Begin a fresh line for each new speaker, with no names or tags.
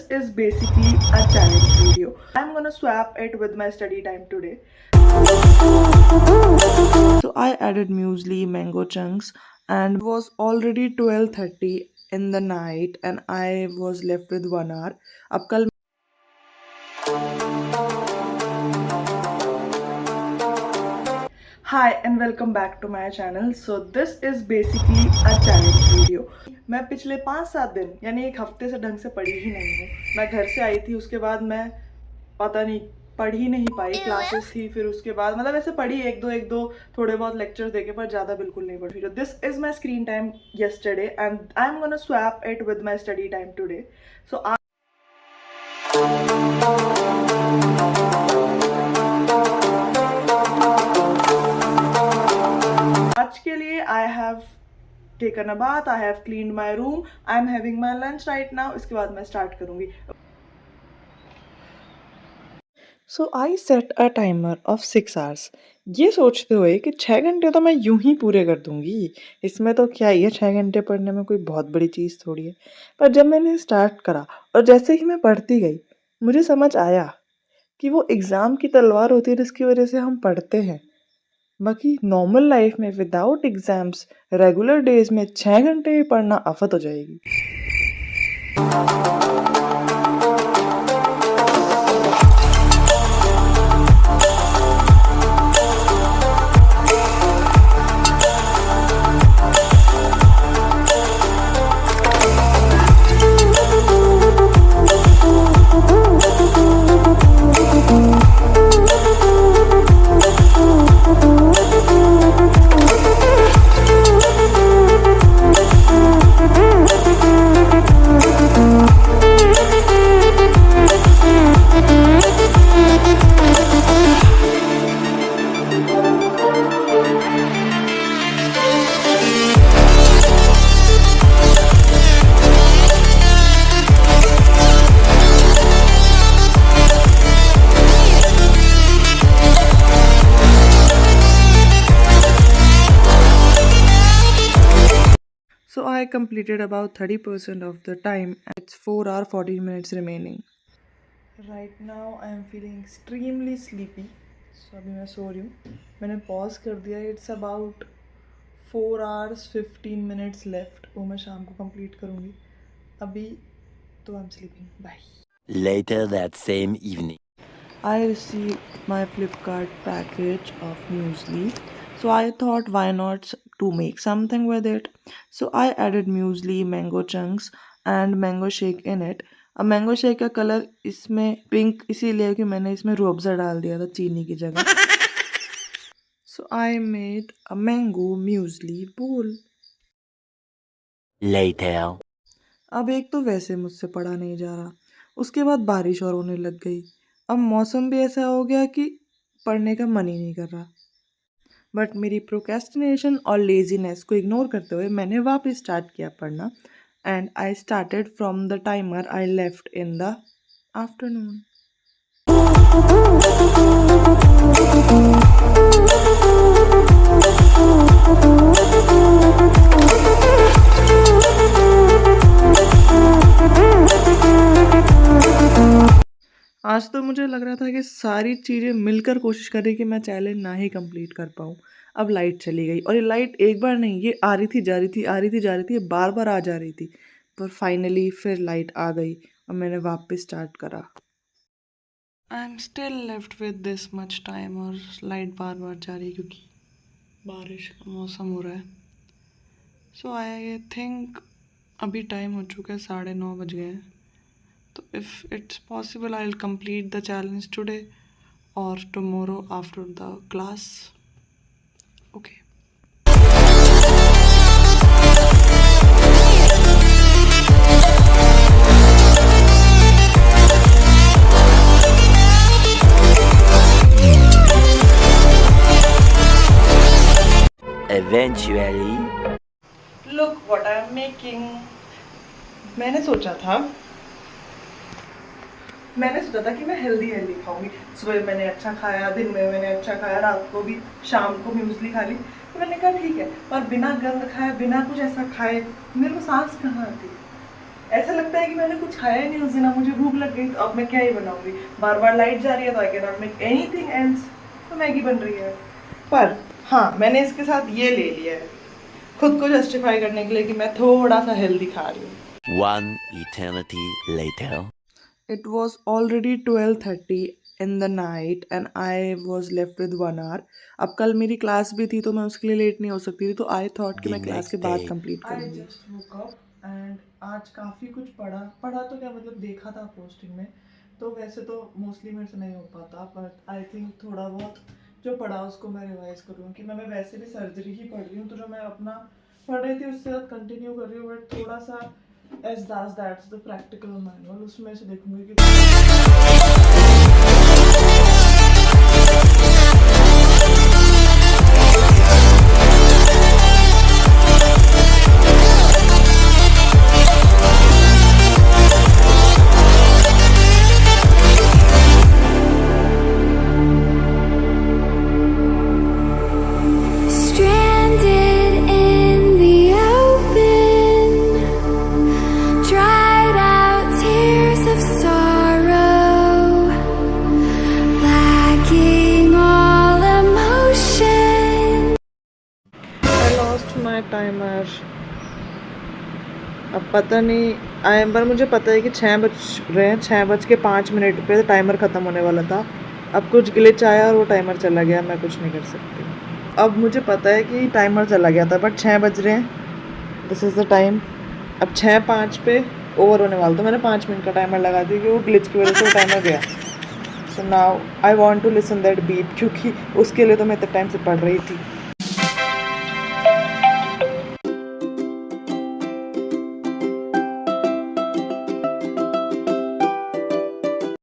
is basically a challenge video. I'm gonna swap it with my study time today. So I added muesli, mango chunks, and it was already 12:30 in the night, and I was left with 1 hour. अब कल Hi and welcome back to my channel. So this is basically a challenge video. मैं पिछले 5-7 दिन यानी एक हफ्ते से ढंग से पढ़ी ही नहीं हूँ. मैं घर से आई थी, उसके बाद मैं पता नहीं पढ़ ही नहीं पाई. क्लासेस थी, फिर उसके बाद मतलब ऐसे पढ़ी एक दो थोड़े बहुत लेक्चर्स देखे, पर ज़्यादा बिल्कुल नहीं पढ़ी. This is my screen time yesterday and I'm gonna swap it with my study time today. So आज के लिए I have taken a bath, I have cleaned my room, I am having my lunch right now. इसके बाद मैं start करूँगी. So I set a timer of 6 hours, ये सोचते हुए कि 6 घंटे तो मैं यूं ही पूरे कर दूंगी, इसमें तो क्या ही है, 6 घंटे पढ़ने में कोई बहुत बड़ी चीज़ थोड़ी है. पर जब मैंने स्टार्ट करा और जैसे ही मैं पढ़ती गई, मुझे समझ आया कि वो एग्ज़ाम की तलवार होती है जिसकी वजह से हम पढ़ते हैं. बाकी नॉर्मल लाइफ में विदाउट एग्जाम्स रेगुलर डेज में 6 घंटे भी पढ़ना आफत हो जाएगी. So I completed about 30% of the time. It's 4 hours 14 minutes remaining. Right now I am feeling extremely sleepy. So अभी मैं सो रही हूँ. मैंने पॉज कर दिया. It's about 4 hours 15 minutes left. वो मैं शाम को कंप्लीट करूँगी. अभी तो I'm sleeping. Bye.
Later that same evening.
I received my Flipkart package of muesli. So I thought, why not to make something with it? So I added muesli, mango chunks, and mango shake in it. अब mango shake का colour इसमें pink इसीलिए कि मैंने इसमें रूह अफ़ज़ा डाल दिया था चीनी की जगह. सो आई मेड अ मैंगो म्यूज़ली बोल.
Later.
अब एक तो वैसे मुझसे पढ़ा नहीं जा रहा, उसके बाद बारिश और होने लग गई. अब मौसम भी ऐसा हो गया कि पढ़ने का मन ही नहीं कर रहा. बट मेरी प्रोक्रेस्टिनेशन और लेजीनेस को इग्नोर करते हुए मैंने वापस स्टार्ट किया पढ़ना. And I started from the timer I left in the afternoon. आज तो मुझे लग रहा था कि सारी चीज़ें मिलकर कोशिश कर रही कि मैं चैलेंज ना ही कंप्लीट कर पाऊँ. अब लाइट चली गई, और ये लाइट एक बार नहीं, ये आ रही थी जा रही थी, आ रही थी जा रही थी, ये बार बार आ जा रही थी. पर फाइनली फिर लाइट आ गई और मैंने वापस स्टार्ट करा. I am still left with this much time, और लाइट बार बार जा रही है क्योंकि बारिश का मौसम हो रहा है. सो आई थिंक अभी टाइम हो चुका है, 9:30 बज गए हैं. तो if it's possible I will complete the challenge today और tomorrow after the class. Okay.
Eventually.
Look what I am making. मैंने सोचा था कि मैं हेल्दी खाऊंगी. सुबह मैंने अच्छा खाया, दिन में मैंने अच्छा खाया, रात को भी, शाम को म्यूज़ली खा ली. तो मैंने कहा ठीक है, पर बिना गंद खाए, बिना कुछ ऐसा खाए मेरे को सांस कहाँ आती. ऐसा लगता है कि मैंने कुछ खाया ही नहीं उस दिन, अब मुझे भूख लग गई तो अब मैं क्या ही बनाऊंगी। बार बार लाइट जा रही है तो I can not make anything else, तो मैगी बन रही है। पर हाँ, मैंने इसके साथ ये ले लिया है खुद को जस्टिफाई करने के लिए कि मैं थोड़ा सा हेल्दी खा रही हूँ।
One eternity later.
It was already 12:30 in the night and I was left with 1 hour. अब कल मेरी क्लास भी थी तो मैं उसके लिए लेट नहीं हो सकती थी, तो आई थॉट कि
The
मैं क्लास के
next
बाद
day.
कंप्लीट करूँगी। I just woke up and आज काफ़ी कुछ पढ़ा तो क्या मतलब देखा था पोस्टिंग में, तो वैसे तो मोस्टली मेरे से नहीं हो पाता, बट आई थिंक थोड़ा बहुत जो पढ़ा उसको मैं रिवाइज करूँ कि मैं वैसे भी सर्जरी ही पढ़ रही हूँ, तो जो मैं अपना पढ़ रही थी उससे कंटिन्यू कर रही हूँ, बट थोड़ा सा as that's the practical manual, उसमें से देखूंगी कि
Stranded in the open, dried out tears of sorrow, lacking all emotion.
I lost my timer. अब पता नहीं पर मुझे पता है कि 6 बज रहे हैं, 6:05 पे टाइमर ख़त्म होने वाला था। अब कुछ ग्लिच आया और वो टाइमर चला गया, मैं कुछ नहीं कर सकती। अब मुझे पता है कि टाइमर चला गया था, बट 6 बज रहे हैं, दिस इज़ द टाइम। अब 6:05 पे ओवर होने वाला था, मैंने 5 मिनट का टाइमर लगा दिया कि वो ग्लिच की वजह से वो टाइमर गया। So now I want to listen that beep, क्योंकि उसके लिए तो मैं इतने टाइम से पढ़ रही थी।